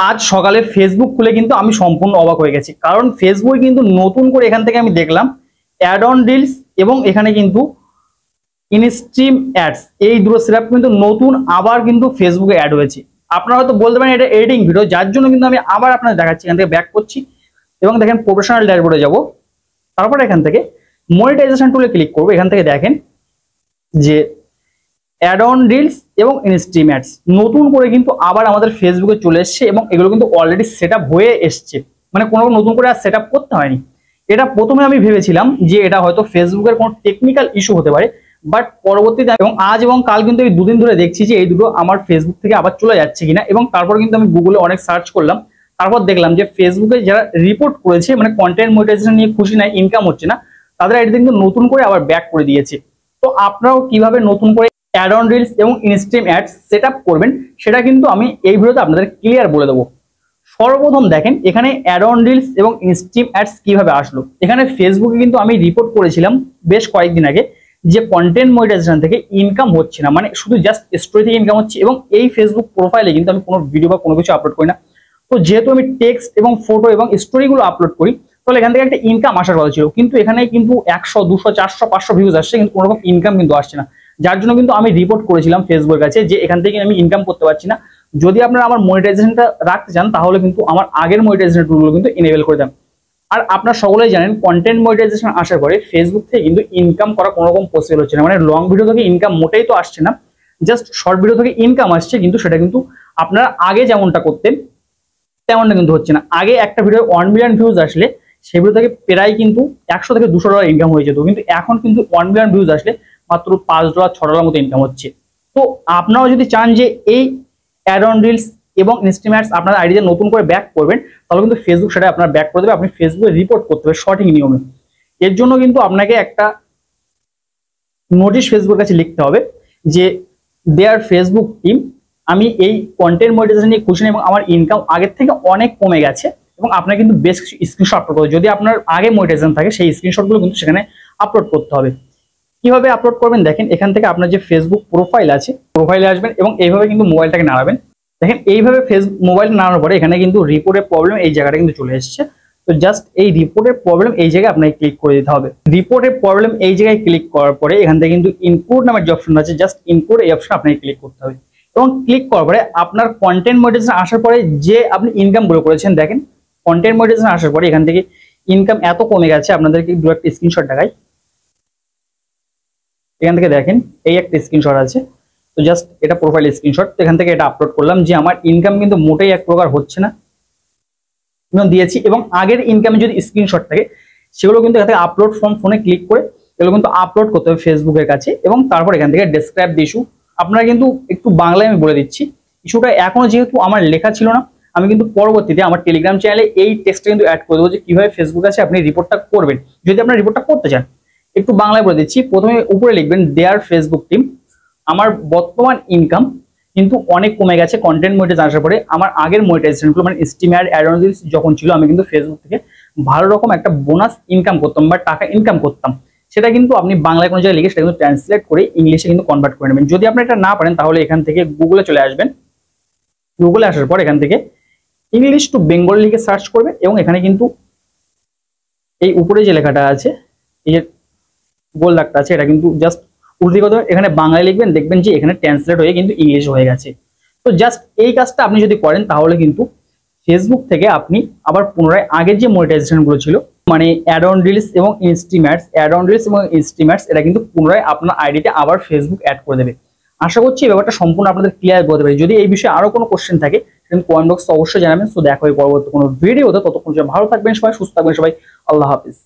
আজ সকালে ফেসবুক খুলে কিন্তু আমি সম্পূর্ণ অবাক হয়ে গেছি, কারণ ফেসবুকে কিন্তু নতুন করে এখান থেকে আমি দেখলাম অ্যাড অন রিলস এবং এখানে কিন্তু ইনস্ট্রিম অ্যাডস, এই দুটো সেটআপ কিন্তু নতুন আবার কিন্তু ফেসবুকে অ্যাড হয়েছে। আপনারা হয়তো বলতে পারেন এটা এডিটিং ভিডিও, যার জন্য কিন্তু আমি আবার আপনাদের দেখাচ্ছি। এখান থেকে ব্যাক করছি এবং দেখেন প্রফেশনাল ড্যাশবোর্ডে যাব, তারপর এখান থেকে মনিটাইজেশন টুলে ক্লিক করবো। এখান থেকে দেখেন যে অ্যাড অন রিলস এবং ইনস্ট্রিম অ্যাডস নতুন করে কিন্তু আবার আমাদের ফেসবুকে চলে এসছে এবং এগুলো কিন্তু অলরেডি সেটআপ হয়ে এসছে, মানে কোনো নতুন করে আর সেটআপ করতে হয়নি। এটা প্রথমে আমি ভেবেছিলাম যে এটা হয়তো ফেসবুকের কোনো টেকনিক্যাল ইস্যু হতে পারে, বাট পরবর্তীতে এবং আজ এবং কাল কিন্তু এই দুদিন ধরে দেখছি যে এই দুটো আমার ফেসবুক থেকে আবার চলে যাচ্ছে কিনা। এবং তারপর কিন্তু আমি গুগলে অনেক সার্চ করলাম, তারপর দেখলাম যে ফেসবুকে যারা রিপোর্ট করেছে, মানে কন্টেন্ট মনিটাইজেশন নিয়ে খুশি নাই, ইনকাম হচ্ছে না, তাদের আইডিতে কিন্তু নতুন করে আবার ব্যাক করে দিয়েছে। তো আপনারাও কিভাবে নতুন করে অ্যাড অন রিলস এবং ইনস্ট্রিম অ্যাডস সেটআপ করবেন সেটা কিন্তু আমি এই ভিডিওতে আপনাদের ক্লিয়ার বলে দেবো। সর্বপ্রথম দেখেন এখানে অ্যাড অন রিলস এবং ইনস্ট্রিম অ্যাডস কিভাবে আসলো। এখানে ফেসবুকে কিন্তু আমি রিপোর্ট করেছিলাম বেশ কয়েকদিন আগে যে কন্টেন্ট মনিটাইজেশন থেকে ইনকাম হচ্ছে না, মানে শুধু জাস্ট স্টোরি থেকে ইনকাম হচ্ছে এবং এই ফেসবুক প্রোফাইলে কিন্তু আমি কোনো ভিডিও বা কোনো কিছু আপলোড করি না। তো যেহেতু আমি টেক্সট এবং ফটো এবং স্টোরিগুলো আপলোড করি, তাহলে এখান থেকে একটা ইনকাম আসার কথা ছিল, কিন্তু এখানে কিন্তু 100, 200, 400, 500 ভিউজ আসছে, কিন্তু কোনো রকম ইনকাম কিন্তু আসছে না। যার জন্য কিন্তু আমি রিপোর্ট করেছিলাম ফেসবুকের কাছে যে এখান থেকে আমি ইনকাম করতে পারছি না। যদি আপনারা আমার মনিটাইজেশনটা রাখতে চান তাহলে কিন্তু আমার আগের মনিটাইজেশন টুলগুলো কিন্তু এনেবল করে দেন। আর আপনারা সকলেই জানেন কন্টেন্ট মনিটাইজেশন আসার পরে ফেসবুক থেকে কিন্তু ইনকাম করা কোনো রকম পসিবল হচ্ছে না, মানে লং ভিডিও থেকে ইনকাম মোটেই তো আসছে না, জাস্ট শর্ট ভিডিও থেকে ইনকাম আসছে, কিন্তু সেটা কিন্তু আপনারা আগে যেমনটা করতেন তেমনটা কিন্তু হচ্ছে না। আগে একটা ভিডিও 1 মিলিয়ন ভিউজ আসলে সেই ভিডিও থেকে প্রায় কিন্তু $100 থেকে $200 ইনকাম হয়ে যেত, কিন্তু এখন কিন্তু 1 মিলিয়ন ভিউজ আসলে মাত্র $5, $6 মতো ইনকাম হচ্ছে। তো আপনারাও যদি চান যে এই অ্যাড অন রিলস এবং ইনস্ট্রিম অ্যাডস আপনার আইডিতে নতুন করে ব্যাক করবেন, তাহলে কিন্তু ফেসবুক সেটা আপনার ব্যাক করে দেবে। আপনি ফেসবুকে রিপোর্ট করতে হবে সঠিক নিয়মে। এর জন্য কিন্তু আপনাকে একটা নোটিশ ফেসবুকের কাছে লিখতে হবে যে দেয়ার ফেসবুক টিম, আমি এই কন্টেন্ট মনিটাইজেশন নিয়ে খুশি না এবং আমার ইনকাম আগের থেকে অনেক কমে গেছে, এবং আপনার কিন্তু বেশ কিছু স্ক্রিনশট আপলোড করতে হবে। যদি আপনার আগে মনিটাইজেশন থাকে সেই স্ক্রিনশটগুলো কিন্তু সেখানে আপলোড করতে হবে। কিভাবে আপলোড করবেন দেখেন, এখান থেকে আপনার যে ফেসবুক প্রোফাইল আছে প্রোফাইলে আসবেন এবং এইভাবে কিন্তু মোবাইলটাকে নাড়াবেন। দেখেন এইভাবে মোবাইল নাড়ানোর পরে এখানে কিন্তু রিপোর্টের প্রবলেম এই জায়গাটা কিন্তু চলে এসেছে। তো জাস্ট এই রিপোর্টের প্রবলেম এই জায়গায় আপনাকে ক্লিক করে দিতে হবে। রিপোর্টের প্রবলেম এই জায়গায় ক্লিক করার পরে এখান থেকে কিন্তু ইনপুট নামের যে অপশন আছে, জাস্ট ইনপুট এই অপশন আপনাকে ক্লিক করতে হবে এবং ক্লিক করার পরে আপনার কন্টেন্ট মনিটাইজেশন আসার পরে যে আপনি ইনকাম গুলো করেছেন, দেখেন কন্টেন্ট মনিটাইজেশন আসার পরে এখান থেকে ইনকাম এত কমে গেছে। আপনাদেরকে দু একটা স্ক্রিনশট দেখাই। এখান থেকে দেখেন এই একটা স্ক্রিনশট আছে, তো জাস্ট এটা প্রোফাইল স্ক্রিনশট। তো এখান থেকে এটা আপলোড করলাম যে আমার ইনকাম কিন্তু মোটেই এক প্রকার হচ্ছে না দিয়েছি, এবং আগের ইনকামে যদি স্ক্রিনশট থাকে সেগুলো কিন্তু এখান থেকে আপলোড ফ্রম ফোনে ক্লিক করে এগুলো কিন্তু আপলোড করতে হবে ফেসবুকের কাছে। এবং তারপর এখান থেকে ডেসক্রাইব দ্য ইস্যু, আপনারা কিন্তু একটু বাংলায় আমি বলে দিচ্ছি। ইস্যুটা এখনো যেহেতু আমার লেখা ছিল না, আমি কিন্তু পরবর্তীতে আমার টেলিগ্রাম চ্যানেলে এই টেক্সটটা কিন্তু অ্যাড করে দেবো যে কিভাবে ফেসবুক আছে আপনি রিপোর্টটা করবেন যদি আপনার রিপোর্টটা করতে চান। একটু বাংলায় বলে দিচ্ছি। প্রথমে উপরে লিখবেন দেয়ার ফেসবুক টিম, আমার বর্তমান ইনকাম কিন্তু অনেক কমে গেছে কন্টেন্ট মনিটাইজেশন আসার পরে। আমার আগের মনিটাইজেশনগুলো মানে stream ad, ad on reels যখন ছিল আমি কিন্তু ফেসবুক থেকে ভালো রকম একটা বোনাস ইনকাম করতাম বা টাকা ইনকাম করতাম। সেটা কিন্তু আপনি বাংলায় কোনো জায়গায় লিখে সেটা কিন্তু ট্রান্সলেট করে ইংলিশে কিন্তু কনভার্ট করে নেবেন। যদি আপনি এটা না পারেন তাহলে এখান থেকে গুগলে চলে আসবেন। গুগলে আসার পর এখান থেকে ইংলিশ টু বেঙ্গলি লিখে সার্চ করবেন এবং এখানে কিন্তু এই উপরে যে লেখাটা আছে, এই যে গোল দাগটা আছে, এটা কিন্তু জাস্ট উল্টে কথা এখানে বাংলায় লিখবেন, দেখবেন যে এখানে ট্রান্সলেট হয়ে কিন্তু ইংলিশ হয়ে গেছে। তো জাস্ট এই কাজটা আপনি যদি করেন তাহলে কিন্তু ফেসবুক থেকে আপনি আবার পুনরায় আগের যে মনিটাইজেশনগুলো ছিল মানে অ্যাড অন রিলস এবং instream ads, ad on reels এবং ইনস্ট্রিম অ্যাডস এটা কিন্তু পুনরায় আপনার আইডিতে আবার ফেসবুক অ্যাড করে দেবে। আশা করছি এই ব্যাপারটা সম্পূর্ণ আপনাদের ক্লিয়ার বলতে পারি। যদি এই বিষয়ে আরো কোনো কোশ্চেন থাকে সেটা কমেন্ট বক্সে অবশ্যই জানাবেন। সো দেখা হবে পরবর্তী কোনো ভিডিওতে। ততক্ষণ ভালো থাকবেন সবাই, সুস্থ থাকবেন সবাই। আল্লাহ হাফিজ।